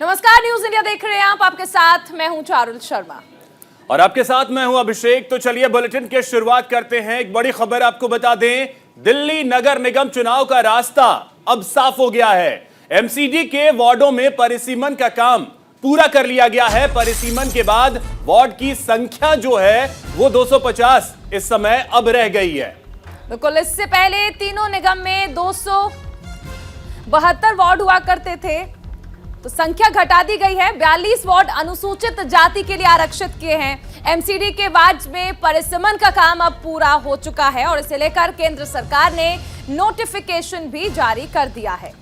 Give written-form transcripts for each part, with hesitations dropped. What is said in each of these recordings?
नमस्कार, news India देख रहे हैं आप। आपके साथ मैं हूं चारुल शर्मा और आपके साथ मैं हूं अभिषेक। तो चलिए बुलेटिन की शुरुआत करते हैं। एक बड़ी खबर आपको बता दें, दिल्ली नगर निगम चुनाव का रास्ता अब साफ हो गया है। एमसीडी के वार्डों में परिसीमन का काम पूरा कर लिया गया है। परिसीमन के बाद वार्ड की संख्या जो है वो 250 इस समय अब रह गई है। बिल्कुल, इससे पहले तीनों निगम में 272 वार्ड हुआ करते थे, तो संख्या घटा दी गई है। 42 वार्ड अनुसूचित जाति के लिए आरक्षित किए हैं। एमसीडी के वार्ड में परिसीमन का काम अब पूरा हो चुका है और इसे लेकर केंद्र सरकार ने नोटिफिकेशन भी जारी कर दिया है।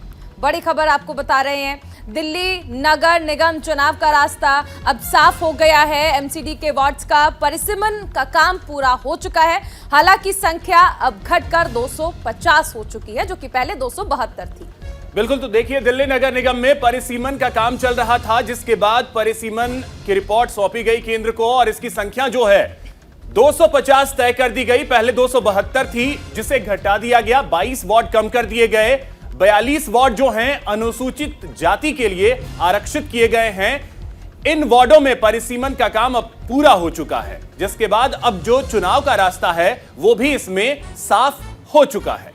बड़ी खबर आपको बता रहे हैं, दिल्ली नगर निगम चुनाव का रास्ता अब साफ हो गया है। एमसीडी के वार्ड्स का परिसीमन का काम पूरा हो चुका है। हालांकि संख्या अब घटकर 250 हो चुकी है, जो कि पहले 272 थी। बिल्कुल, तो देखिए दिल्ली नगर निगम में परिसीमन का काम चल रहा था, जिसके बाद परिसीमन की रिपोर्ट सौंपी गई केंद्र को और इसकी संख्या जो है 250 तय कर दी गई। पहले 272 थी, जिसे घटा दिया गया। 22 वार्ड कम कर दिए गए। 42 वार्ड जो हैं अनुसूचित जाति के लिए आरक्षित किए गए हैं। इन वार्डों में परिसीमन का काम अब पूरा हो चुका है, जिसके बाद अब जो चुनाव का रास्ता है वो भी इसमें साफ हो चुका है।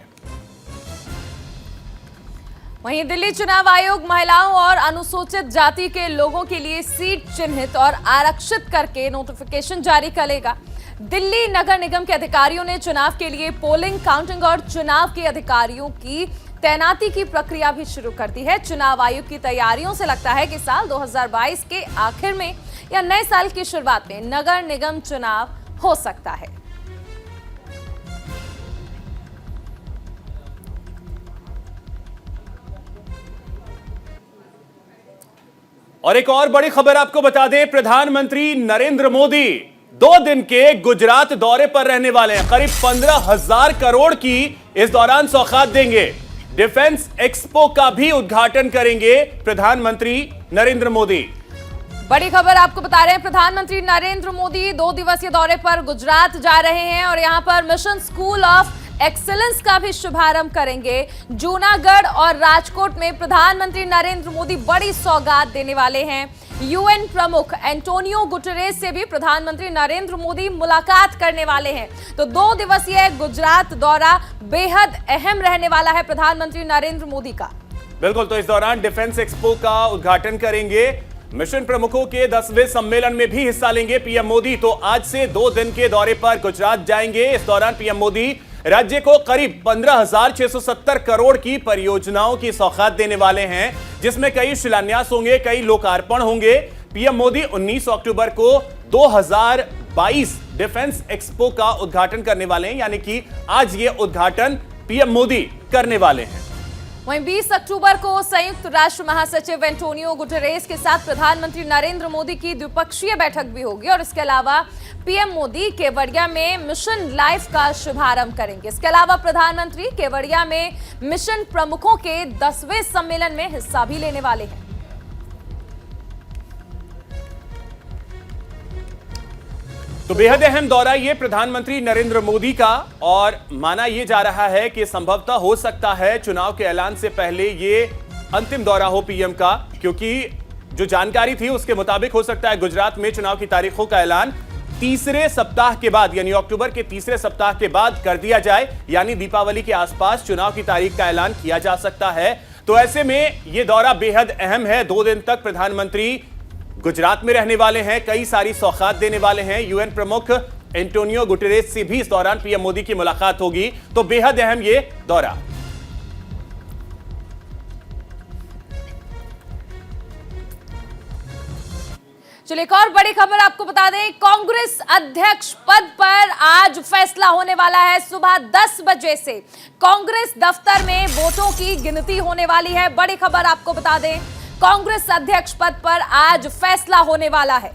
वहीं दिल्ली चुनाव आयोग महिलाओं और अनुसूचित जाति के लोगों के लिए सीट चिन्हित और आरक्षित करके नोटिफिकेशन जारी करेगा। दिल्ली नगर निगम के अधिकारियों ने चुनाव के लिए पोलिंग, काउंटिंग और चुनाव के अधिकारियों की तैनाती की प्रक्रिया भी शुरू कर दी है। चुनाव आयोग की तैयारियों से लगता है कि साल 2022 के आखिर में या नए साल की शुरुआत में नगर निगम चुनाव हो सकता है। और एक और बड़ी खबर आपको बता दें, प्रधानमंत्री नरेंद्र मोदी 2 दिन के गुजरात दौरे पर रहने वाले हैं। करीब 15,000 करोड़ की इस दौरान सौगात देंगे। डिफेंस एक्सपो का भी उद्घाटन करेंगे प्रधानमंत्री नरेंद्र मोदी। बड़ी खबर आपको बता रहे हैं, प्रधानमंत्री नरेंद्र मोदी 2 दिवसीय दौरे पर गुजरात जा रहे हैं और यहां पर मिशन स्कूल ऑफ एक्सीलेंस का भी शुभारंभ करेंगे। जूनागढ़ और राजकोट में प्रधानमंत्री नरेंद्र मोदी बड़ी सौगात देने वाले हैं। यूएन प्रमुख एंटोनियो गुटेरेस से भी प्रधानमंत्री नरेंद्र मोदी मुलाकात करने वाले हैं। तो 2 दिवसीय गुजरात दौरा बेहद अहम रहने वाला है प्रधानमंत्री नरेंद्र मोदी का। बिल्कुल, तो इस दौरान डिफेंस एक्सपो का उद्घाटन करेंगे। मिशन प्रमुखों के 10वें सम्मेलन में भी हिस्सा लेंगे पीएम मोदी। तो आज से 2 दिन के दौरे पर गुजरात जाएंगे। इस दौरान पीएम मोदी राज्य को करीब 15,670 करोड़ की परियोजनाओं की सौगात देने वाले हैं, जिसमें कई शिलान्यास होंगे, कई लोकार्पण होंगे। पीएम मोदी 19 अक्टूबर को 2022 डिफेंस एक्सपो का उद्घाटन करने वाले हैं, यानी कि आज ये उद्घाटन पीएम मोदी करने वाले हैं। वहीं 20 अक्टूबर को संयुक्त राष्ट्र महासचिव एंटोनियो गुटेरेस के साथ प्रधानमंत्री नरेंद्र मोदी की द्विपक्षीय बैठक भी होगी और इसके अलावा पीएम मोदी केवड़िया में मिशन लाइफ का शुभारंभ करेंगे। इसके अलावा प्रधानमंत्री केवड़िया में मिशन प्रमुखों के 10वें सम्मेलन में हिस्सा भी लेने वाले हैं। तो बेहद अहम दौरा ये प्रधानमंत्री नरेंद्र मोदी का, और माना यह जा रहा है कि संभवतः हो सकता है चुनाव के ऐलान से पहले ये अंतिम दौरा हो पीएम का, क्योंकि जो जानकारी थी उसके मुताबिक हो सकता है गुजरात में चुनाव की तारीखों का ऐलान तीसरे सप्ताह के बाद, यानी अक्टूबर के तीसरे सप्ताह के बाद कर दिया जाए, यानी दीपावली के आसपास चुनाव की तारीख का ऐलान किया जा सकता है। तो ऐसे में यह दौरा बेहद अहम है। 2 दिन तक प्रधानमंत्री गुजरात में रहने वाले हैं, कई सारी सौगात देने वाले हैं। यूएन प्रमुख एंटोनियो गुटेरेस से भी इस दौरान पीएम मोदी की मुलाकात होगी। तो बेहद अहम ये दौरा। चलिए एक और बड़ी खबर आपको बता दें, कांग्रेस अध्यक्ष पद पर आज फैसला होने वाला है। सुबह 10 बजे से कांग्रेस दफ्तर में वोटों की गिनती होने वाली है। बड़ी खबर आपको बता दें, कांग्रेस अध्यक्ष पद पर आज फैसला होने वाला है।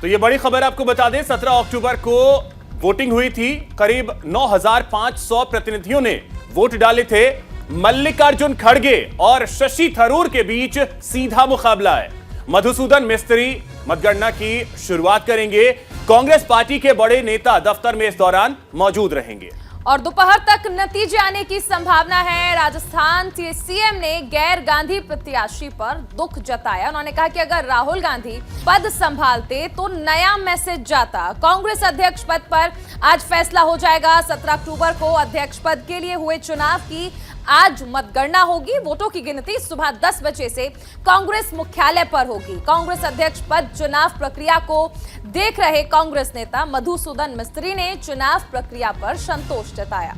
तो ये बड़ी खबर आपको बता दें, 17 अक्टूबर को वोटिंग हुई थी। करीब 9,500 प्रतिनिधियों ने वोट डाले थे। मल्लिकार्जुन खड़गे और शशि थरूर के बीच सीधा मुकाबला है। मधुसूदन मिस्त्री मतगणना की शुरुआत करेंगे। कांग्रेस पार्टी के बड़े नेता दफ्तर में इस दौरान मौजूद रहेंगे। और दोपहर तक नतीजे आने की संभावना है। राजस्थान के सीएम ने गैर गांधी प्रत्याशी पर दुख जताया। उन्होंने कहा कि अगर राहुल गांधी पद संभालते तो नया मैसेज जाता। कांग्रेस अध्यक्ष पद पर आज फैसला हो जाएगा। 17 अक्टूबर को अध्यक्ष पद के लिए हुए चुनाव की आज मतगणना होगी। वोटों की गिनती सुबह 10 बजे से कांग्रेस मुख्यालय पर होगी। कांग्रेस अध्यक्ष पद चुनाव प्रक्रिया को देख रहे कांग्रेस नेता मधुसूदन मिस्त्री ने चुनाव प्रक्रिया पर संतोष जताया।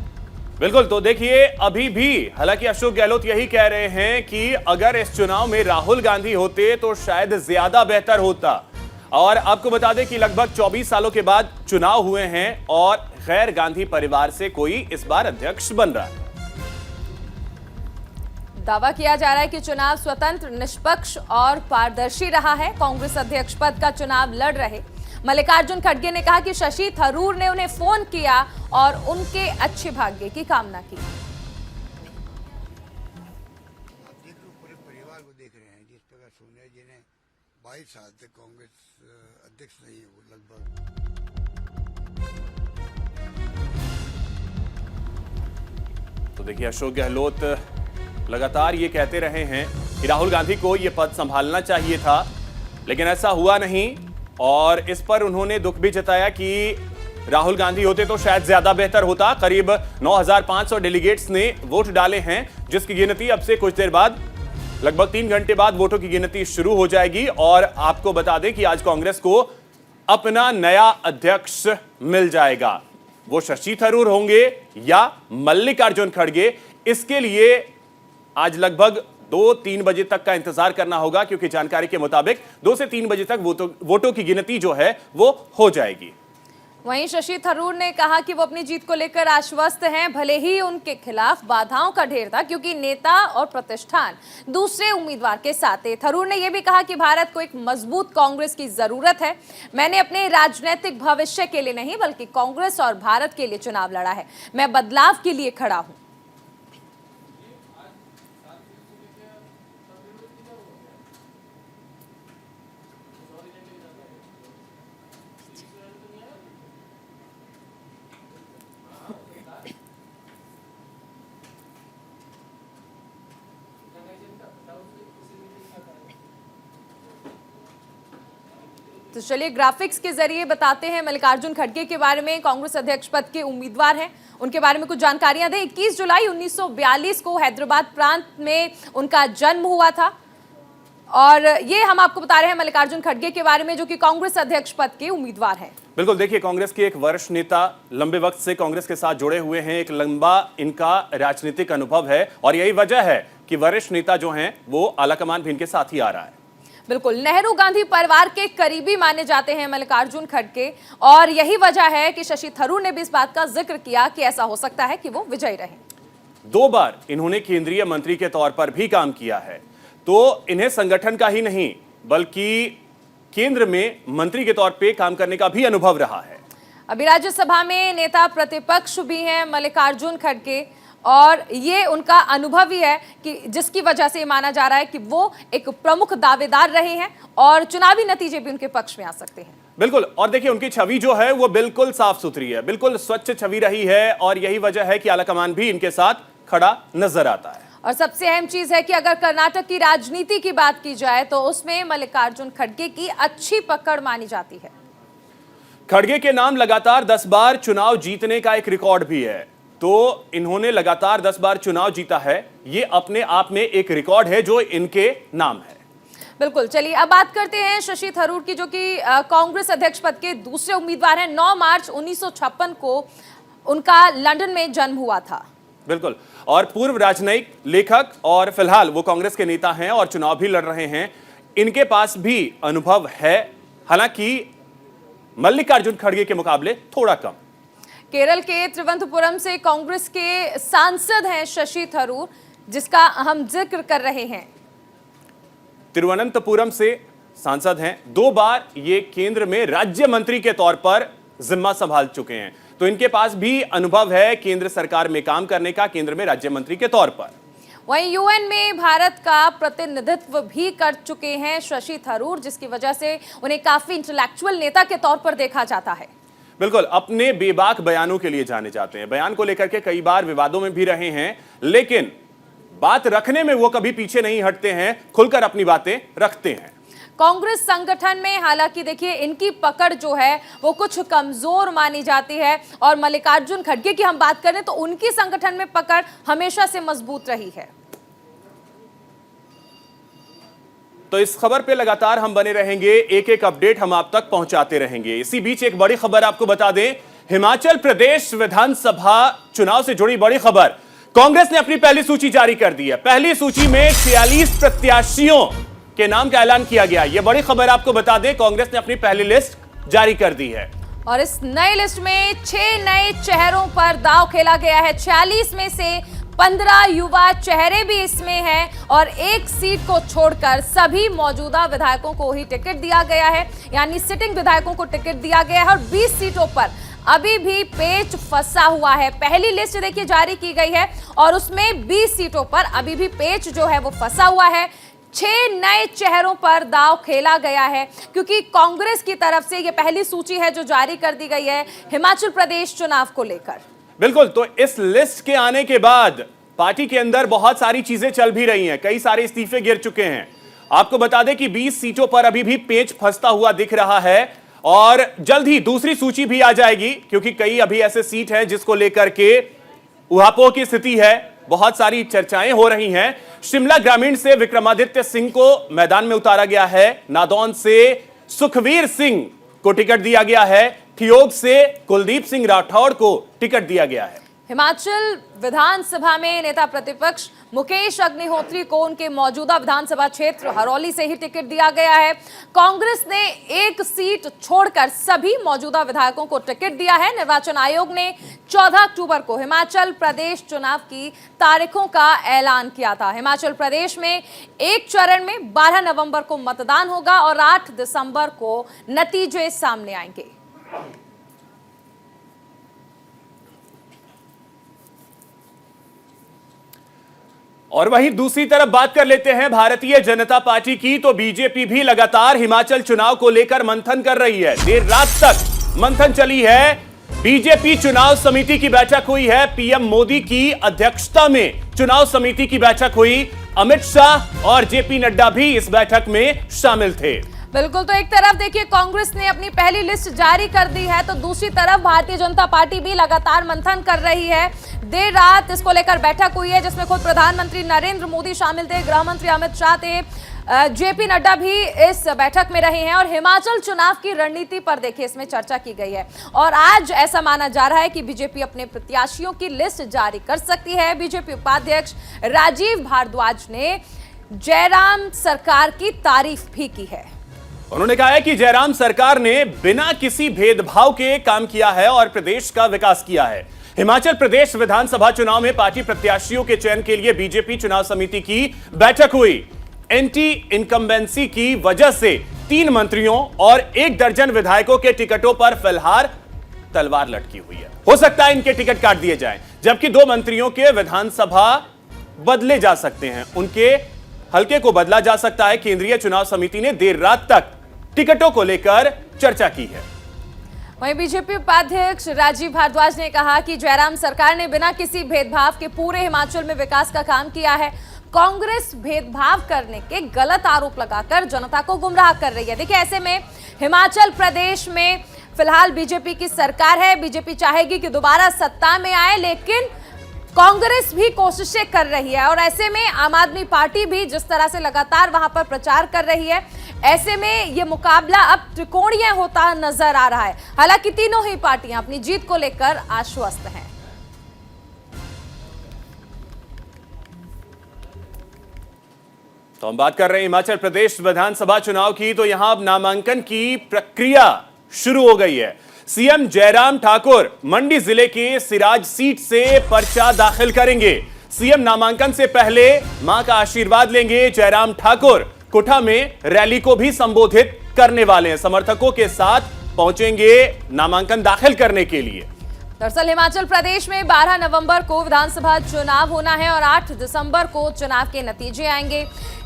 बिल्कुल, तो देखिए अभी भी हालांकि अशोक गहलोत यही कह रहे हैं कि अगर इस चुनाव में राहुल गांधी होते तो शायद ज्यादा बेहतर होता। और आपको बता दें कि लगभग 24 सालों के बाद चुनाव हुए हैं और गैर गांधी परिवार से कोई इस बार अध्यक्ष बन रहा है। दावा किया जा रहा है कि चुनाव स्वतंत्र, निष्पक्ष और पारदर्शी रहा है। कांग्रेस अध्यक्ष पद का चुनाव लड़ रहे मल्लिकार्जुन खड़गे ने कहा कि शशि थरूर ने उन्हें फोन किया और उनके अच्छे भाग्य की कामना की। आप देख लो, पूरे परिवार को देख रहे हैं। जिस प्रकार सोनिया जी ने 22 साल तक कांग्रेस अध्यक्ष रही है, वो लगभग तो देखिए अशोक गहलोत लगातार ये कहते रहे हैं कि राहुल गांधी को ये पद संभालना चाहिए था, लेकिन ऐसा हुआ नहीं। और इस पर उन्होंने दुख भी जताया कि राहुल गांधी होते तो शायद ज्यादा बेहतर होता। करीब 9,500 डेलीगेट्स ने वोट डाले हैं, जिसकी गिनती अब से कुछ देर बाद लगभग 3 घंटे बाद वोटों की गिनती शुरू हो जाएगी। और आपको बता दें कि आज कांग्रेस को अपना नया अध्यक्ष मिल जाएगा। वो शशि थरूर होंगे या मल्लिकार्जुन खड़गे, इसके लिए आज लगभग 2-3 बजे तक का इंतजार करना होगा, क्योंकि जानकारी के मुताबिक 2 से 3 बजे तक वोटों की गिनती जो है वो हो जाएगी। वहीं शशि थरूर ने कहा कि वो अपनी जीत को लेकर आश्वस्त हैं, भले ही उनके खिलाफ बाधाओं का ढेर था, क्योंकि नेता और प्रतिष्ठान दूसरे उम्मीदवार के साथ थे। थरूर ने यह भी कहा कि भारत को एक मजबूत कांग्रेस की जरूरत है। मैंने अपने राजनीतिक भविष्य के लिए नहीं, बल्कि कांग्रेस और भारत के लिए चुनाव लड़ा है। मैं बदलाव के लिए खड़ा हूं। तो चलिए ग्राफिक्स के जरिए बताते हैं मल्लिकार्जुन खड़गे के बारे में। कांग्रेस अध्यक्ष पद के उम्मीदवार हैं, उनके बारे में कुछ जानकारियां दें। 21 जुलाई 1942 को हैदराबाद प्रांत में उनका जन्म हुआ था। और ये हम आपको बता रहे हैं मल्लिकार्जुन खड़गे के बारे में, जो कि कांग्रेस अध्यक्ष पद के उम्मीदवार हैं। बिल्कुल, देखिए कांग्रेस के एक वरिष्ठ नेता, लंबे वक्त से कांग्रेस के साथ जुड़े हुए हैं, एक लंबा इनका राजनीतिक अनुभव है और यही वजह है कि वरिष्ठ नेता जो हैं वो आलाकमान भी इनके साथ ही आ रहा है। बिल्कुल, नेहरू गांधी परिवार के करीबी माने जाते हैं मल्लिकार्जुन खड़गे, और यही वजह है कि शशि थरूर ने भी इस बात का जिक्र किया कि ऐसा हो सकता है कि वो विजयी रहे। 2 बार इन्होंने केंद्रीय मंत्री के तौर पर भी काम किया है, तो इन्हें संगठन का ही नहीं बल्कि केंद्र में मंत्री के तौर पर काम करने का भी अनुभव रहा है। अभी राज्यसभा में नेता प्रतिपक्ष भी हैं मल्लिकार्जुन खड़गे, और ये उनका अनुभव ही है कि जिसकी वजह से माना जा रहा है कि वो एक प्रमुख दावेदार रहे हैं और चुनावी नतीजे भी उनके पक्ष में आ सकते हैं। बिल्कुल, और देखिए उनकी छवि जो है वो बिल्कुल साफ सुथरी है, बिल्कुल स्वच्छ छवि रही है और यही वजह है कि आलाकमान भी इनके साथ खड़ा नजर आता है। और सबसे अहम चीज है कि अगर कर्नाटक की राजनीति की बात की जाए तो उसमें मल्लिकार्जुन खड़गे की अच्छी पकड़ मानी जाती है। खड़गे के नाम लगातार 10 बार चुनाव जीतने का एक रिकॉर्ड भी है। तो इन्होंने लगातार 10 बार चुनाव जीता है, ये अपने आप में एक रिकॉर्ड है जो इनके नाम है। बिल्कुल, चलिए अब बात करते हैं शशि थरूर की, जो कि कांग्रेस अध्यक्ष पद के दूसरे उम्मीदवार हैं। 9 मार्च 1956 को उनका लंदन में जन्म हुआ था। बिल्कुल, और पूर्व राजनयिक, लेखक और फिलहाल वो कांग्रेस के नेता हैं और चुनाव भी लड़ रहे हैं। इनके पास भी अनुभव है, हालांकि मल्लिकार्जुन खड़गे के मुकाबले थोड़ा कम। केरल के त्रिवंतपुरम से कांग्रेस के सांसद हैं शशि थरूर, जिसका हम जिक्र कर रहे हैं। तिरुवनंतपुरम से सांसद हैं, 2 बार ये केंद्र में राज्य मंत्री के तौर पर जिम्मा संभाल चुके हैं, तो इनके पास भी अनुभव है केंद्र सरकार में काम करने का, केंद्र में राज्य मंत्री के तौर पर। वहीं यूएन में भारत का प्रतिनिधित्व भी कर चुके हैं शशि थरूर, जिसकी वजह से उन्हें काफी इंटेलेक्चुअल नेता के तौर पर देखा जाता है। बिल्कुल, अपने बेबाक बयानों के लिए जाने जाते हैं। बयान को लेकर के कई बार विवादों में भी रहे हैं, लेकिन बात रखने में वो कभी पीछे नहीं हटते हैं, खुलकर अपनी बातें रखते हैं। कांग्रेस संगठन में हालांकि देखिए इनकी पकड़ जो है वो कुछ कमजोर मानी जाती है, और मल्लिकार्जुन खड़गे की हम बात करें तो उनकी संगठन में पकड़ हमेशा से मजबूत रही है। तो इस खबर पे लगातार हम बने रहेंगे, एक एक अपडेट हम आप तक पहुंचाते रहेंगे। इसी बीच एक बड़ी खबर आपको बता दें, हिमाचल प्रदेश विधानसभा चुनाव से जुड़ी बड़ी खबर। कांग्रेस ने अपनी पहली सूची जारी कर दी है। पहली सूची में 46 प्रत्याशियों के नाम का ऐलान किया गया। यह बड़ी खबर आपको बता दें, कांग्रेस ने अपनी पहली लिस्ट जारी कर दी है और इस नई लिस्ट में 6 नए चेहरों पर दांव खेला गया है। 46 में से 15 युवा चेहरे भी इसमें हैं और एक सीट को छोड़कर सभी मौजूदा विधायकों को ही टिकट दिया गया है, यानी सिटिंग विधायकों को टिकट दिया गया है। और 20 सीटों पर अभी भी पेच फंसा हुआ है। पहली लिस्ट देखिए जारी की गई है और उसमें 20 सीटों पर अभी भी पेच जो है वो फंसा हुआ है। 6 नए चेहरों पर दांव खेला गया है, क्योंकि कांग्रेस की तरफ से यह पहली सूची है जो जारी कर दी गई है हिमाचल प्रदेश चुनाव को लेकर। बिल्कुल, तो इस लिस्ट के आने के बाद पार्टी के अंदर बहुत सारी चीजें चल भी रही हैं, कई सारे इस्तीफे गिर चुके हैं। आपको बता दें कि 20 सीटों पर अभी भी पेच फंसता हुआ दिख रहा है और जल्द ही दूसरी सूची भी आ जाएगी, क्योंकि कई अभी ऐसे सीट हैं जिसको लेकर के उहापोह की स्थिति है, बहुत सारी चर्चाएं हो रही हैं। शिमला ग्रामीण से विक्रमादित्य सिंह को मैदान में उतारा गया है, नादौन से सुखवीर सिंह को टिकट दिया गया है, ठियोग से कुलदीप सिंह राठौड़ को टिकट दिया गया है। हिमाचल विधानसभा में नेता प्रतिपक्ष मुकेश अग्निहोत्री को उनके मौजूदा विधानसभा क्षेत्र हरौली से ही टिकट दिया गया है। कांग्रेस ने एक सीट छोड़कर सभी मौजूदा विधायकों को टिकट दिया है। निर्वाचन आयोग ने 14 अक्टूबर को हिमाचल प्रदेश चुनाव की तारीखों का ऐलान किया था। हिमाचल प्रदेश में एक चरण में 12 नवंबर को मतदान होगा और 8 दिसंबर को नतीजे सामने आएंगे। और वहीं दूसरी तरफ बात कर लेते हैं भारतीय जनता पार्टी की, तो बीजेपी भी लगातार हिमाचल चुनाव को लेकर मंथन कर रही है। देर रात तक मंथन चली है। बीजेपी चुनाव समिति की बैठक हुई है, पीएम मोदी की अध्यक्षता में चुनाव समिति की बैठक हुई। अमित शाह और जेपी नड्डा भी इस बैठक में शामिल थे। बिल्कुल, तो एक तरफ देखिए कांग्रेस ने अपनी पहली लिस्ट जारी कर दी है, तो दूसरी तरफ भारतीय जनता पार्टी भी लगातार मंथन कर रही है। देर रात इसको लेकर बैठक हुई है, जिसमें खुद प्रधानमंत्री नरेंद्र मोदी शामिल थे, गृह मंत्री अमित शाह थे, जेपी नड्डा भी इस बैठक में रहे हैं। और हिमाचल चुनाव की रणनीति पर देखिए इसमें चर्चा की गई है और आज ऐसा माना जा रहा है कि बीजेपी अपने प्रत्याशियों की लिस्ट जारी कर सकती है। बीजेपी उपाध्यक्ष राजीव भारद्वाज ने जयराम सरकार की तारीफ भी की है। उन्होंने कहा है कि जयराम सरकार ने बिना किसी भेदभाव के काम किया है और प्रदेश का विकास किया है। हिमाचल प्रदेश विधानसभा चुनाव में पार्टी प्रत्याशियों के चयन के लिए बीजेपी चुनाव समिति की बैठक हुई। एंटी इनकम्बेंसी की वजह से 3 मंत्रियों और 1 दर्जन विधायकों के टिकटों पर फिलहाल तलवार लटकी हुई है। हो सकता है इनके टिकट काट दिए जाएं, जबकि 2 मंत्रियों के विधानसभा बदले जा सकते हैं, उनके हल्के को बदला जा सकता है। केंद्रीय चुनाव समिति ने देर रात तक टिकटों को लेकर चर्चा की है। वहीं बीजेपी उपाध्यक्ष राजीव भारद्वाज ने कहा कि जयराम सरकार ने बिना किसी भेदभाव के पूरे हिमाचल में विकास का काम किया है। कांग्रेस भेदभाव करने के गलत आरोप लगाकर जनता को गुमराह कर रही है। देखिए, ऐसे में हिमाचल प्रदेश में फिलहाल बीजेपी की सरकार है। बीजेपी चाहेगी कि दोबारा सत्ता में आए, लेकिन कांग्रेस भी कोशिशें कर रही है और ऐसे में आम आदमी पार्टी भी जिस तरह से लगातार वहां पर प्रचार कर रही है, ऐसे में यह मुकाबला अब त्रिकोणीय होता नजर आ रहा है। हालांकि तीनों ही पार्टियां अपनी जीत को लेकर आश्वस्त हैं। तो हम बात कर रहे हैं हिमाचल प्रदेश विधानसभा चुनाव की, तो यहां अब नामांकन की प्रक्रिया शुरू हो गई है। सीएम जयराम ठाकुर मंडी जिले के सिराज सीट से पर्चा दाखिल करेंगे। सीएम नामांकन से पहले मां का आशीर्वाद लेंगे। जयराम ठाकुर कुठा में रैली को भी संबोधित करने वाले हैं। समर्थकों के साथ पहुंचेंगे नामांकन दाखिल करने के लिए। दरअसल हिमाचल प्रदेश में 12 नवंबर को विधानसभा चुनाव होना है और 8 दिसंबर को चुनाव के नतीजे आएंगे।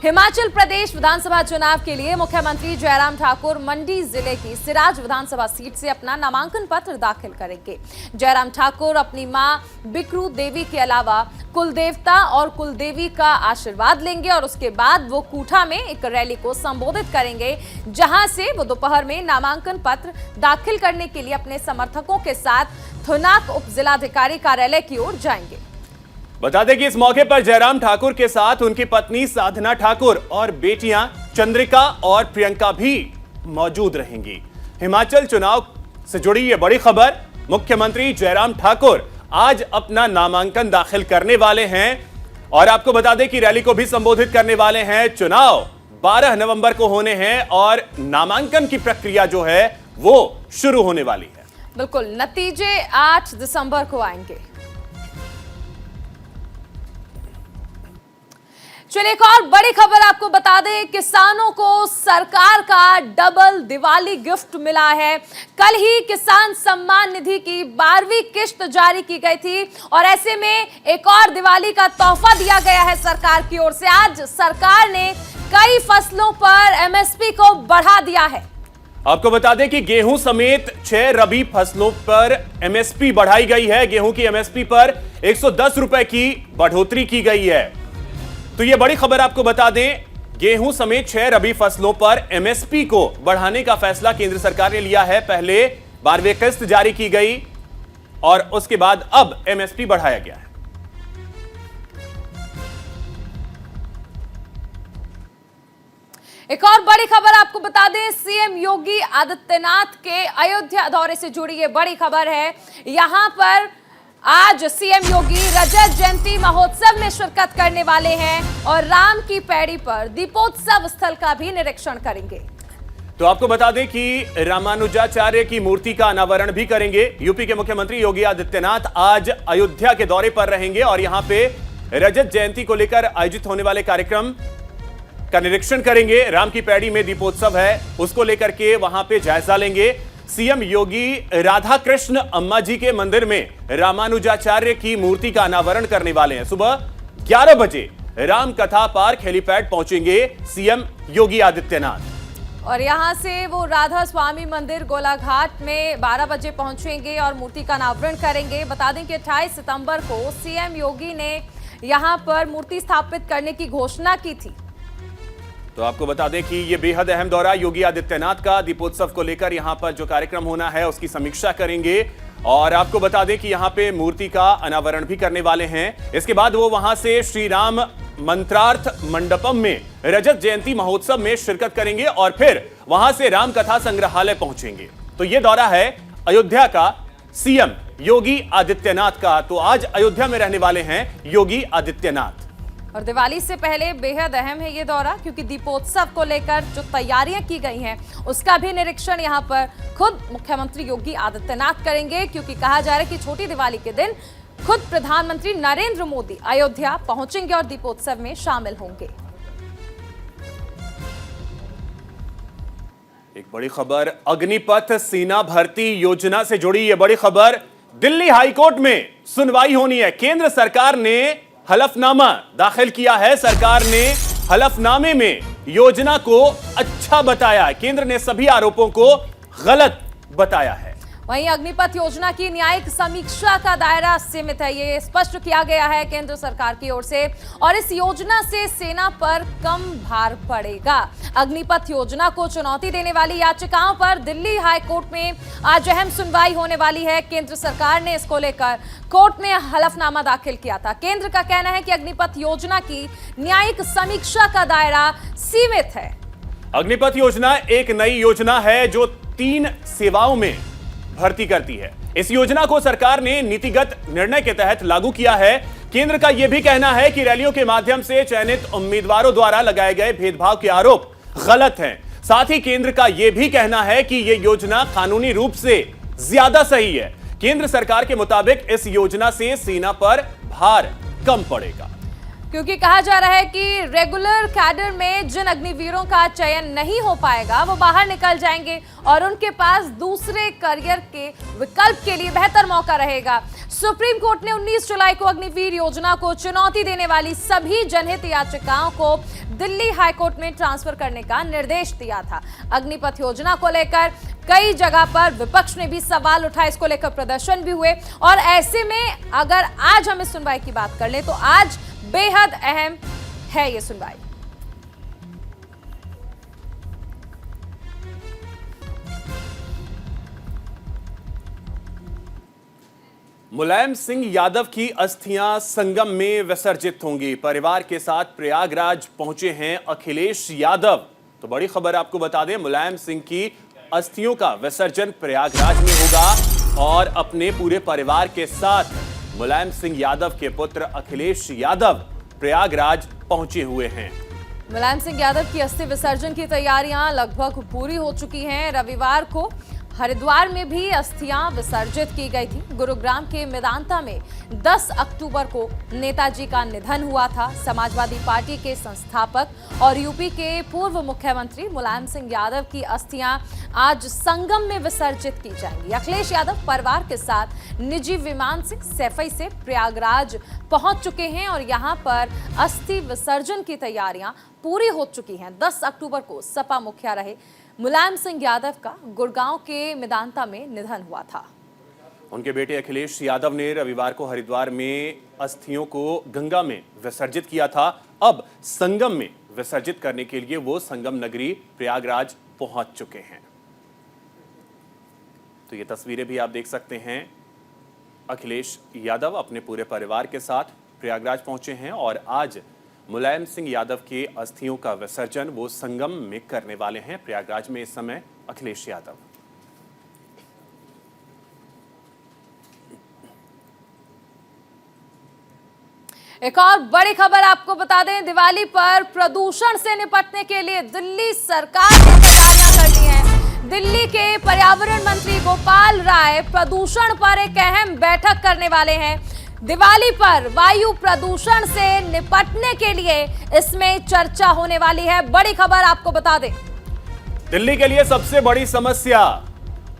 हिमाचल प्रदेश विधानसभा चुनाव के लिए मुख्यमंत्री जयराम ठाकुर मंडी जिले की सिराज विधानसभा सीट से अपना नामांकन पत्र दाखिल करेंगे। जयराम ठाकुर अपनी मां बिकरू देवी के अलावा कुलदेवता और कुलदेवी का आशीर्वाद लेंगे और उसके बाद वो कूठा में एक रैली को संबोधित करेंगे, जहां से वो दोपहर में नामांकन पत्र दाखिल करने के लिए अपने समर्थकों के साथ थुनाक उप जिलाधिकारी कार्यालय की ओर जाएंगे। बता दें कि इस मौके पर जयराम ठाकुर के साथ उनकी पत्नी साधना ठाकुर और बेटियां चंद्रिका और प्रियंका भी मौजूद रहेंगी। हिमाचल चुनाव से जुड़ी ये बड़ी खबर, मुख्यमंत्री जयराम ठाकुर आज अपना नामांकन दाखिल करने वाले हैं और आपको बता दें कि रैली को भी संबोधित करने वाले हैं। चुनाव 12 नवंबर को होने हैं और नामांकन की प्रक्रिया जो है वो शुरू होने वाली है। बिल्कुल, नतीजे 8 दिसंबर को आएंगे। चलिए एक और बड़ी खबर आपको बता दें, किसानों को सरकार का डबल दिवाली गिफ्ट मिला है। कल ही किसान सम्मान निधि की 12वीं किश्त जारी की गई थी और ऐसे में एक और दिवाली का तोहफा दिया गया है सरकार की ओर से। आज सरकार ने कई फसलों पर एमएसपी को बढ़ा दिया है। आपको बता दें कि गेहूं समेत 6 रबी फसलों पर एमएसपी बढ़ाई गई है। गेहूं की एमएसपी पर 110 रुपए की बढ़ोतरी की गई है। तो यह बड़ी खबर आपको बता दें, गेहूं समेत 6 रबी फसलों पर एमएसपी को बढ़ाने का फैसला केंद्र सरकार ने लिया है। पहले 12वीं किस्त जारी की गई और उसके बाद अब एमएसपी बढ़ाया गया है। एक और बड़ी खबर आपको बता दें, सीएम योगी आदित्यनाथ के अयोध्या दौरे से जुड़ी ये बड़ी खबर है। यहां पर आज सीएम योगी रजत जयंती महोत्सव में शिरकत करने वाले हैं और राम की पैड़ी पर दीपोत्सव स्थल का भी निरीक्षण करेंगे। तो आपको बता दें कि रामानुजाचार्य की मूर्ति का अनावरण भी करेंगे। यूपी के मुख्यमंत्री योगी आदित्यनाथ आज अयोध्या के दौरे पर रहेंगे और यहां पे रजत जयंती को लेकर आयोजित होने वाले कार्यक्रम का निरीक्षण करेंगे। राम की पैड़ी में दीपोत्सव है, उसको लेकर के वहां पे जायजा लेंगे। सीएम योगी राधा कृष्ण अम्मा जी के मंदिर में रामानुजाचार्य की मूर्ति का अनावरण करने वाले हैं। सुबह 11 बजे राम कथा पार्क हेलीपैड पहुंचेंगे सीएम योगी आदित्यनाथ और यहां से वो राधा स्वामी मंदिर गोलाघाट में 12 बजे पहुंचेंगे और मूर्ति का अनावरण करेंगे। बता दें कि 28 सितंबर को सीएम योगी ने यहां पर मूर्ति स्थापित करने की घोषणा की थी। तो आपको बता दें कि ये बेहद अहम दौरा योगी आदित्यनाथ का दीपोत्सव को लेकर यहां पर जो कार्यक्रम होना है उसकी समीक्षा करेंगे और आपको बता दें कि यहां पे मूर्ति का अनावरण भी करने वाले हैं। इसके बाद वो वहां से श्री राम मंत्रार्थ मंडपम में रजत जयंती महोत्सव में शिरकत करेंगे और फिर वहां से राम कथा संग्रहालय पहुंचेंगे। तो ये दौरा है अयोध्या का सीएम योगी आदित्यनाथ का। तो आज अयोध्या में रहने वाले हैं योगी आदित्यनाथ और दिवाली से पहले बेहद अहम है ये दौरा, क्योंकि दीपोत्सव को लेकर जो तैयारियां की गई हैं उसका भी निरीक्षण यहां पर खुद मुख्यमंत्री योगी आदित्यनाथ करेंगे, क्योंकि कहा जा रहा है कि छोटी दिवाली के दिन खुद प्रधानमंत्री नरेंद्र मोदी अयोध्या पहुंचेंगे और दीपोत्सव में शामिल होंगे। एक बड़ी खबर, अग्निपथ सेना भर्ती योजना से जुड़ी यह बड़ी खबर। दिल्ली हाईकोर्ट में सुनवाई होनी है। केंद्र सरकार ने हलफनामा दाखिल किया है। सरकार ने हलफनामे में योजना को अच्छा बताया। केंद्र ने सभी आरोपों को गलत बताया है। वहीं अग्निपथ योजना की न्यायिक समीक्षा का दायरा सीमित है, ये स्पष्ट किया गया है केंद्र सरकार की ओर से और इस योजना से सेना पर कम भार पड़ेगा। अग्निपथ योजना को चुनौती देने वाली याचिकाओं पर दिल्ली हाई कोर्ट में आज अहम सुनवाई होने वाली है। केंद्र सरकार ने इसको लेकर कोर्ट में हलफनामा दाखिल किया था। केंद्र का कहना है कि अग्निपथ योजना की न्यायिक समीक्षा का दायरा सीमित है। अग्निपथ योजना एक नई योजना है जो 3 सेवाओं में भर्ती करती है। इस योजना को सरकार ने नीतिगत निर्णय के तहत लागू किया है। केंद्र का यह भी कहना है कि रैलियों के माध्यम से चयनित उम्मीदवारों द्वारा लगाए गए भेदभाव के आरोप गलत हैं। साथ ही केंद्र का यह भी कहना है कि यह योजना कानूनी रूप से ज्यादा सही है। केंद्र सरकार के मुताबिक इस योजना से सेना पर भार कम पड़ेगा। क्योंकि कहा जा रहा है कि रेगुलर कैडर में जिन अग्निवीरों का चयन नहीं हो पाएगा वो बाहर निकल जाएंगे और उनके पास दूसरे करियर के विकल्प के लिए बेहतर मौका रहेगा। सुप्रीम कोर्ट ने 19 जुलाई को अग्निवीर योजना को चुनौती देने वाली सभी जनहित याचिकाओं को दिल्ली हाईकोर्ट में ट्रांसफर करने का निर्देश दिया था। अग्निपथ योजना को लेकर कई जगह पर विपक्ष ने भी सवाल उठाए, इसको लेकर प्रदर्शन भी हुए और ऐसे में अगर आज हम इस सुनवाई की बात कर लें तो आज बेहद अहम है ये सुनवाई। मुलायम सिंह यादव की अस्थियां संगम में विसर्जित होंगी। परिवार के साथ प्रयागराज पहुंचे हैं अखिलेश यादव। तो बड़ी खबर आपको बता दें, मुलायम सिंह की अस्थियों का विसर्जन प्रयागराज में होगा और अपने पूरे परिवार के साथ मुलायम सिंह यादव के पुत्र अखिलेश यादव प्रयागराज पहुंचे हुए हैं। मुलायम सिंह यादव की अस्थि विसर्जन की तैयारियां लगभग पूरी हो चुकी हैं। रविवार को हरिद्वार में भी अस्थियां विसर्जित की गई थी। गुरुग्राम के मेदांता में 10 अक्टूबर को नेताजी का निधन हुआ था। समाजवादी पार्टी के संस्थापक और यूपी के पूर्व मुख्यमंत्री मुलायम सिंह यादव की अस्थियां आज संगम में विसर्जित की जाएंगी। अखिलेश यादव परिवार के साथ निजी विमान से सैफई से प्रयागराज पहुंच चुके हैं और यहां पर अस्थि विसर्जन की तैयारियां पूरी हो चुकी हैं। 10 अक्टूबर को सपा मुखिया रहे मुलायम सिंह यादव का गुड़गांव के मेदांता में निधन हुआ था। उनके बेटे अखिलेश यादव ने रविवार को हरिद्वार में अस्थियों को गंगा में विसर्जित किया था। अब संगम में विसर्जित करने के लिए वो संगम नगरी प्रयागराज पहुंच चुके हैं। तो ये तस्वीरें भी आप देख सकते हैं। अखिलेश यादव अपने पूरे परिवार के साथ प्रयागराज पहुंचे हैं और आज मुलायम सिंह यादव के अस्थियों का विसर्जन वो संगम में करने वाले हैं। प्रयागराज में इस समय अखिलेश यादव। एक और बड़ी खबर आपको बता दें, दिवाली पर प्रदूषण से निपटने के लिए दिल्ली सरकार ने तैयारियां कर ली हैं। दिल्ली के पर्यावरण मंत्री गोपाल राय प्रदूषण पर एक अहम बैठक करने वाले हैं। दिवाली पर वायु प्रदूषण से निपटने के लिए इसमें चर्चा होने वाली है। बड़ी खबर आपको बता दें, दिल्ली के लिए सबसे बड़ी समस्या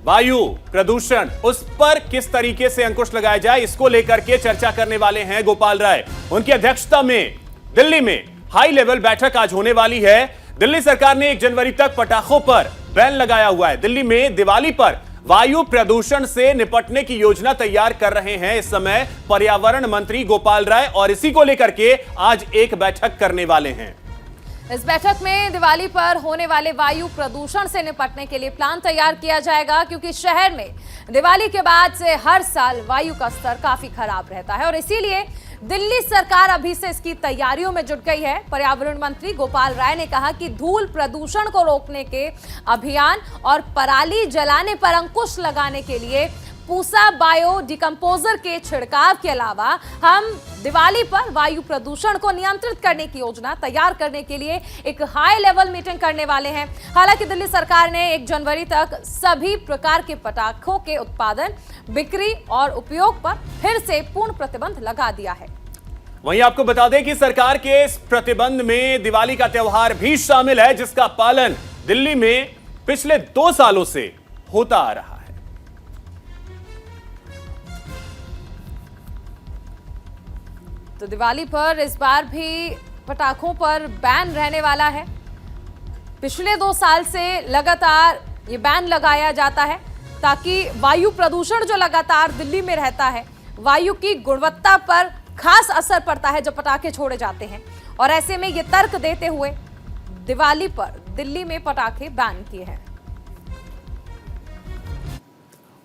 वायु प्रदूषण, उस पर किस तरीके से अंकुश लगाया जाए, इसको लेकर के चर्चा करने वाले हैं गोपाल राय। उनकी अध्यक्षता में दिल्ली में हाई लेवल बैठक आज होने वाली है। दिल्ली सरकार ने 1 जनवरी तक पटाखों पर बैन लगाया हुआ है। दिल्ली में दिवाली पर वायु प्रदूषण से निपटने की योजना तैयार कर रहे हैं इस समय पर्यावरण मंत्री गोपाल राय और इसी को लेकर के आज एक बैठक करने वाले हैं। इस बैठक में दिवाली पर होने वाले वायु प्रदूषण से निपटने के लिए प्लान तैयार किया जाएगा, क्योंकि शहर में दिवाली के बाद से हर साल वायु का स्तर काफी खराब रहता है और इसीलिए दिल्ली सरकार अभी से इसकी तैयारियों में जुट गई है। पर्यावरण मंत्री गोपाल राय ने कहा कि धूल प्रदूषण को रोकने के अभियान और पराली जलाने पर अंकुश लगाने के लिए पूसा बायो डिकम्पोजर के छिड़काव के अलावा हम दिवाली पर वायु प्रदूषण को नियंत्रित करने की योजना तैयार करने के लिए एक हाई लेवल मीटिंग करने वाले हैं। हालांकि दिल्ली सरकार ने 1 जनवरी तक सभी प्रकार के पटाखों के उत्पादन, बिक्री और उपयोग पर फिर से पूर्ण प्रतिबंध लगा दिया है। वहीं आपको बता दें कि सरकार के इस प्रतिबंध में दिवाली का त्यौहार भी शामिल है, जिसका पालन दिल्ली में पिछले 2 सालों से होता आ रहा है। तो दिवाली पर इस बार भी पटाखों पर बैन रहने वाला है। पिछले 2 साल से लगातार ये बैन लगाया जाता है ताकि वायु प्रदूषण जो लगातार दिल्ली में रहता है, वायु की गुणवत्ता पर खास असर पड़ता है जब पटाखे छोड़े जाते हैं और ऐसे में ये तर्क देते हुए दिवाली पर दिल्ली में पटाखे बैन किए हैं।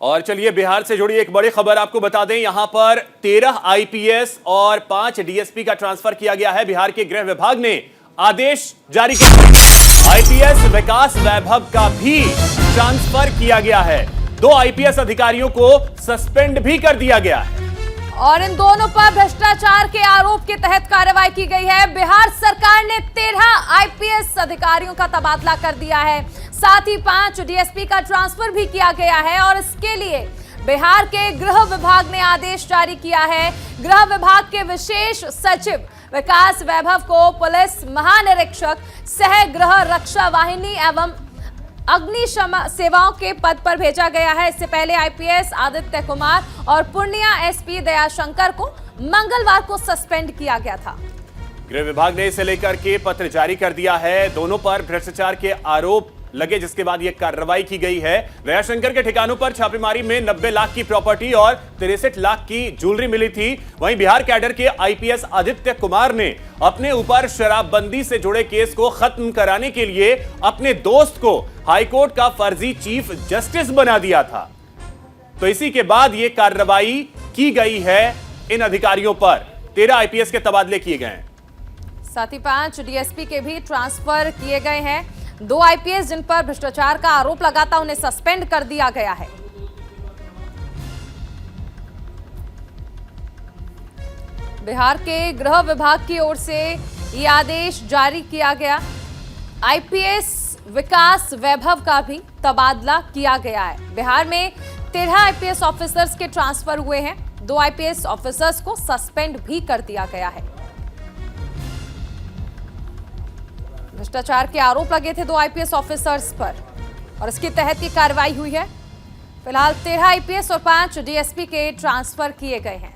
और चलिए बिहार से जुड़ी एक बड़ी खबर आपको बता दें। यहां पर 13 आईपीएस और 5 डीएसपी का ट्रांसफर किया गया है। बिहार के गृह विभाग ने आदेश जारी किया। आईपीएस विकास वैभव का भी ट्रांसफर किया गया है। 2 आईपीएस अधिकारियों को सस्पेंड भी कर दिया गया है और इन दोनों पर भ्रष्टाचार के आरोप के तहत कार्रवाई की गई है। बिहार सरकार ने 13 आईपीएस अधिकारियों का तबादला कर दिया है, साथ ही 5 डीएसपी का ट्रांसफर भी किया गया है और इसके लिए बिहार के गृह विभाग ने आदेश जारी किया है। गृह विभाग के विशेष सचिव विकास वैभव को पुलिस महानिरीक्षक सह गृह रक्षा वाहिनी एवं अग्निशमन सेवाओं के पद पर भेजा गया है। इससे पहले आईपीएस आदित्य कुमार और पूर्णिया एसपी दयाशंकर को मंगलवार को सस्पेंड किया गया था। गृह विभाग ने इसे लेकर के पत्र जारी कर दिया है। दोनों पर भ्रष्टाचार के आरोप लगे, जिसके बाद यह कार्रवाई की गई है। दयाशंकर के ठिकानों पर छापेमारी में 90 लाख की प्रॉपर्टी और 63 लाख की ज्वेलरी मिली थी। वहीं बिहार कैडर के आईपीएस आदित्य कुमार ने अपने ऊपर शराबबंदी से जुड़े केस को खत्म कराने के लिए अपने दोस्त को हाईकोर्ट का फर्जी चीफ जस्टिस बना दिया था। तो इसी के बाद यह कार्रवाई की गई है। इन अधिकारियों पर 13 आईपीएस के तबादले किए गए हैं। साथ ही 5 डीएसपी के भी ट्रांसफर किए गए हैं। 2 आईपीएस जिन पर भ्रष्टाचार का आरोप लगा था उन्हें सस्पेंड कर दिया गया है। बिहार के गृह विभाग की ओर से यह आदेश जारी किया गया। आईपीएस विकास वैभव का भी तबादला किया गया है। बिहार में 13 आईपीएस ऑफिसर्स के ट्रांसफर हुए हैं। 2 आईपीएस ऑफिसर्स को सस्पेंड भी कर दिया गया है। भ्रष्टाचार के आरोप लगे थे 2 आईपीएस ऑफिसर्स पर और इसके तहत ये कार्रवाई हुई है। फिलहाल 13 आईपीएस और 5 डीएसपी के ट्रांसफर किए गए हैं।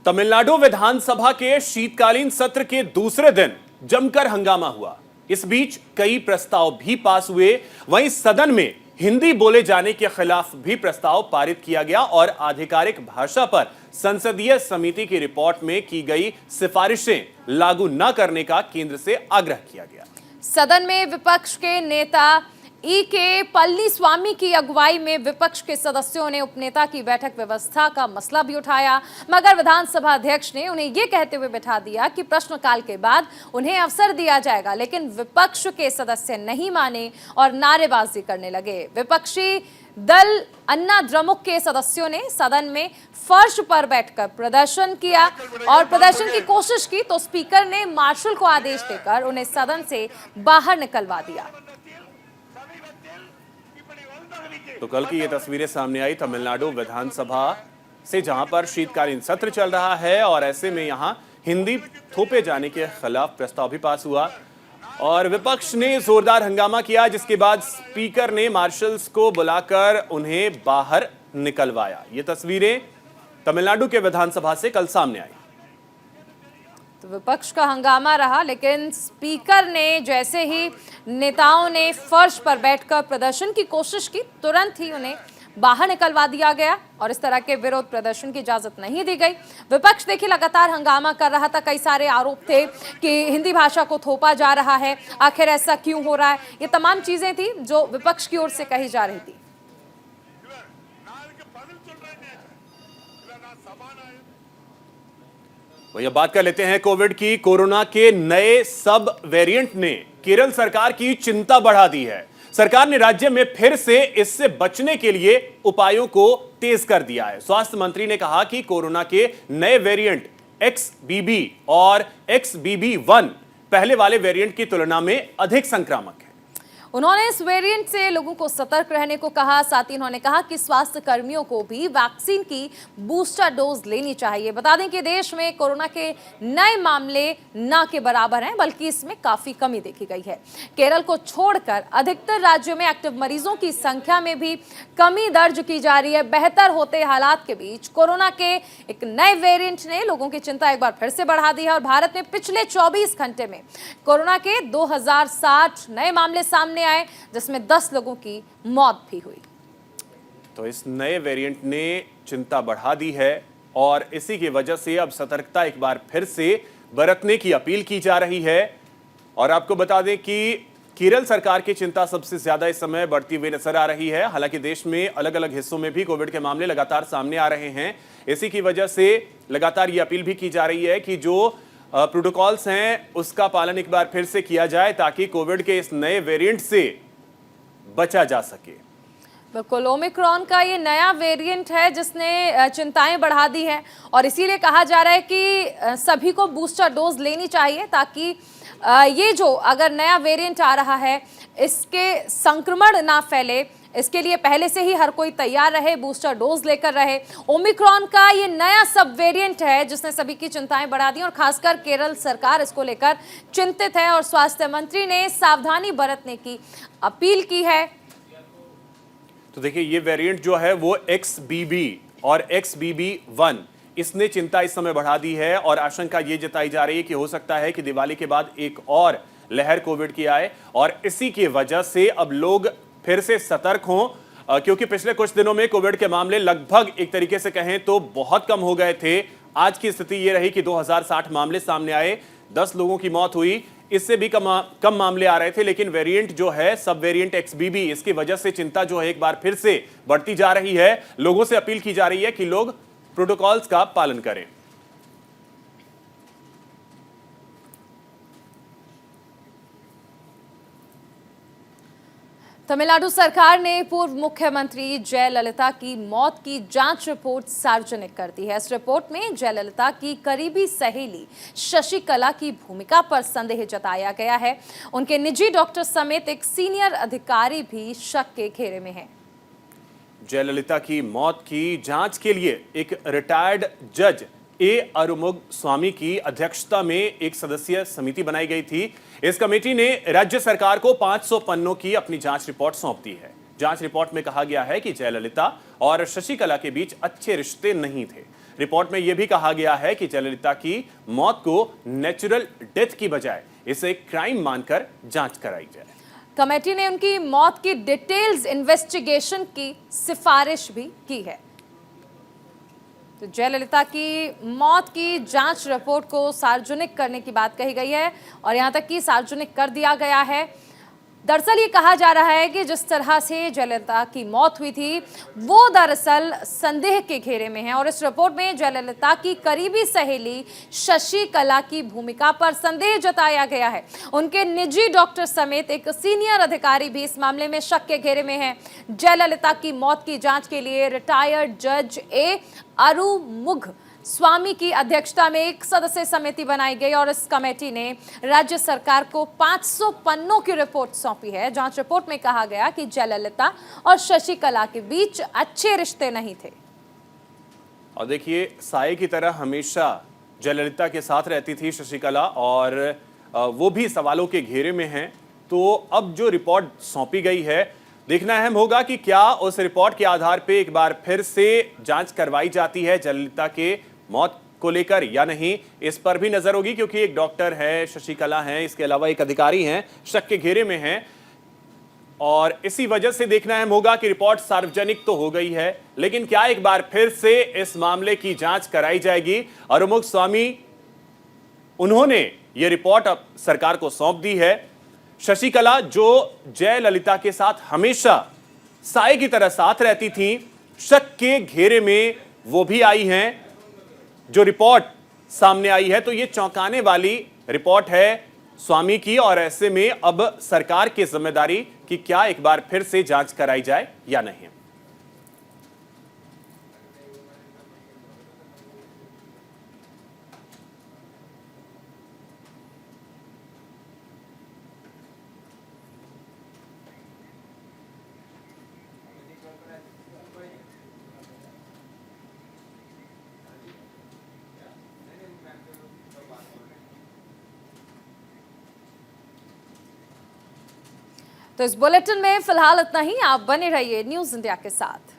तमिलनाडु विधानसभा के शीतकालीन सत्र के दूसरे दिन जमकर हंगामा हुआ। इस बीच कई प्रस्ताव भी पास हुए। वहीं सदन में हिंदी बोले जाने के खिलाफ भी प्रस्ताव पारित किया गया और आधिकारिक भाषा पर संसदीय समिति की रिपोर्ट में की गई सिफारिशें लागू न करने का केंद्र से आग्रह किया गया। सदन में विपक्ष के नेता के पल्लीस्वामी की अगुवाई में विपक्ष के सदस्यों ने उपनेता की बैठक व्यवस्था का मसला भी उठाया, मगर विधानसभा अध्यक्ष ने उन्हें यह कहते हुए बैठा दिया कि प्रश्नकाल के बाद उन्हें अवसर दिया जाएगा। लेकिन विपक्ष के सदस्य नहीं माने और नारेबाजी करने लगे। विपक्षी दल अन्ना द्रमुक के सदस्यों ने सदन में फर्श पर बैठकर प्रदर्शन किया और प्रदर्शन की कोशिश की तो स्पीकर ने मार्शल को आदेश देकर उन्हें सदन से बाहर निकलवा दिया। तो कल की ये तस्वीरें सामने आई तमिलनाडु विधानसभा से, जहां पर शीतकालीन सत्र चल रहा है और ऐसे में यहां हिंदी थोपे जाने के खिलाफ प्रस्ताव भी पास हुआ और विपक्ष ने जोरदार हंगामा किया, जिसके बाद स्पीकर ने मार्शल्स को बुलाकर उन्हें बाहर निकलवाया। ये तस्वीरें तमिलनाडु के विधानसभा से कल सामने आई। तो विपक्ष का हंगामा रहा, लेकिन स्पीकर ने जैसे ही नेताओं ने फर्श पर बैठकर प्रदर्शन की कोशिश की, तुरंत ही उन्हें बाहर निकलवा दिया गया और इस तरह के विरोध प्रदर्शन की इजाजत नहीं दी गई। विपक्ष देखिए लगातार हंगामा कर रहा था। कई सारे आरोप थे कि हिंदी भाषा को थोपा जा रहा है, आखिर ऐसा क्यों हो रहा है। ये तमाम चीजें थी जो विपक्ष की ओर से कही जा रही थी। वही बात कर लेते हैं कोविड की। कोरोना के नए सब वेरिएंट ने केरल सरकार की चिंता बढ़ा दी है। सरकार ने राज्य में फिर से इससे बचने के लिए उपायों को तेज कर दिया है। स्वास्थ्य मंत्री ने कहा कि कोरोना के नए वेरिएंट XBB और XBB.1 पहले वाले वेरिएंट की तुलना में अधिक संक्रामक है। उन्होंने इस वेरिएंट से लोगों को सतर्क रहने को कहा। साथ ही उन्होंने कहा कि स्वास्थ्य कर्मियों को भी वैक्सीन की बूस्टर डोज लेनी चाहिए। बता दें कि देश में कोरोना के नए मामले ना के बराबर हैं, बल्कि इसमें काफी कमी देखी गई है। केरल को छोड़कर अधिकतर राज्यों में एक्टिव मरीजों की संख्या में भी कमी दर्ज की जा रही है। बेहतर होते हालात के बीच कोरोना के एक नए वेरिएंट ने लोगों की चिंता एक बार फिर से बढ़ा दी है और भारत में पिछले 24 घंटे में कोरोना के 2060 नए मामले सामने आए, जिसमें 10 लोगों की मौत भी हुई। तो इस नए वेरिएंट ने चिंता बढ़ा दी है और इसी की वजह से अब सतर्कता एक बार फिर से बरतने की अपील की जा रही है। और आपको बता दें कि केरल सरकार की चिंता सबसे ज्यादा इस समय बढ़ती हुई नजर आ रही है। हालांकि देश में अलग अलग हिस्सों में भी कोविड के मामले लगातार सामने आ रहे हैं। इसी की वजह से लगातार ये अपील भी की जा रही है कि जो प्रोटोकॉल्स हैं उसका पालन एक बार फिर से किया जाए, ताकि कोविड के इस नए वेरिएंट से बचा जा सके। बिल्कुल, ओमिक्रॉन का ये नया वेरिएंट है जिसने चिंताएं बढ़ा दी है और इसीलिए कहा जा रहा है कि सभी को बूस्टर डोज लेनी चाहिए, ताकि ये जो अगर नया वेरिएंट आ रहा है इसके संक्रमण ना फैले, इसके लिए पहले से ही हर कोई तैयार रहे, बूस्टर डोज लेकर रहे। ओमिक्रॉन का ये नया सब वेरिएंट है जिसने सभी की चिंताएं बढ़ा दी और खासकर केरल सरकार इसको लेकर चिंतित है और स्वास्थ्य मंत्री ने सावधानी बरतने की अपील की है। तो देखिए, ये वेरिएंट जो है वो XBB और XBB.1 इसने चिंता इस समय बढ़ा दी है और आशंका ये जताई जा रही है कि हो सकता है कि दिवाली के बाद एक और लहर कोविड की आए और इसी की वजह से अब लोग फिर से सतर्क हों, क्योंकि पिछले कुछ दिनों में कोविड के मामले लगभग एक तरीके से कहें तो बहुत कम हो गए थे। आज की स्थिति ये रही कि 2060 मामले सामने आए, 10 लोगों की मौत हुई, इससे भी कम मामले आ रहे थे। लेकिन वेरिएंट जो है सब वेरिएंट XBB, इसकी वजह से चिंता जो है एक बार फिर से बढ़ती जा रही है। लोगों से अपील की जा रही है कि लोग प्रोटोकॉल्स का पालन करें। तमिलनाडु सरकार ने पूर्व मुख्यमंत्री जयललिता की मौत की जांच रिपोर्ट सार्वजनिक कर दी है। इस रिपोर्ट में जयललिता की करीबी सहेली शशिकला की भूमिका पर संदेह जताया गया है। उनके निजी डॉक्टर समेत एक सीनियर अधिकारी भी शक के घेरे में है। जयललिता की मौत की जांच के लिए एक रिटायर्ड जज A. अरुमुग स्वामी की अध्यक्षता में एक सदस्यीय समिति बनाई गई थी। इस कमेटी ने राज्य सरकार को 500 पन्नों की अपनी जांच रिपोर्ट सौंप दी है। जांच रिपोर्ट में कहा गया है कि जयललिता और शशिकला के बीच अच्छे रिश्ते नहीं थे। रिपोर्ट में यह भी कहा गया है कि जयललिता की मौत को नेचुरल डेथ की बजाय इसे क्राइम मानकर जांच कराई जाए। कमेटी ने उनकी मौत की डिटेल्स इन्वेस्टिगेशन की सिफारिश भी की है। तो जयललिता की मौत की जांच रिपोर्ट को सार्वजनिक करने की बात कही गई है और यहां तक कि सार्वजनिक कर दिया गया है। दरअसल ये कहा जा रहा है कि जिस तरह से जयललिता की मौत हुई थी वो दरअसल संदेह के घेरे में है और इस रिपोर्ट में जयललिता की करीबी सहेली शशिकला की भूमिका पर संदेह जताया गया है। उनके निजी डॉक्टर समेत एक सीनियर अधिकारी भी इस मामले में शक के घेरे में है। जयललिता की मौत की जांच के लिए रिटायर्ड जज A. अरुमुग स्वामी की अध्यक्षता में एक सदस्य समिति बनाई गई और इस कमेटी ने राज्य सरकार को 500 पन्नों की रिपोर्ट सौंपी है। जांच रिपोर्ट में कहा गया कि जयललिता और शशिकला के बीच अच्छे रिश्ते नहीं थे। और देखिए, साये की तरह हमेशा जयललिता के साथ रहती थी शशिकला और वो भी सवालों के घेरे में हैं। तो अब जो रिपोर्ट सौंपी गई है, देखना अहम होगा कि क्या उस रिपोर्ट के आधार पे एक बार फिर से जांच करवाई जाती है जयललिता के मौत को लेकर या नहीं। इस पर भी नजर होगी, क्योंकि एक डॉक्टर है, शशिकला है, इसके अलावा एक अधिकारी हैं, शक के घेरे में हैं और इसी वजह से देखना अहम होगा कि रिपोर्ट सार्वजनिक तो हो गई है, लेकिन क्या एक बार फिर से इस मामले की जांच कराई जाएगी। अरुमुग स्वामी, उन्होंने ये रिपोर्ट अब सरकार को सौंप दी है। शशिकला जो जयललिता के साथ हमेशा साये की तरह साथ रहती थी, शक के घेरे में वो भी आई हैं। जो रिपोर्ट सामने आई है तो ये चौंकाने वाली रिपोर्ट है स्वामी की और ऐसे में अब सरकार की जिम्मेदारी कि क्या एक बार फिर से जांच कराई जाए या नहीं। तो इस बुलेटिन में फिलहाल इतना ही। आप बने रहिए न्यूज़ इंडिया के साथ।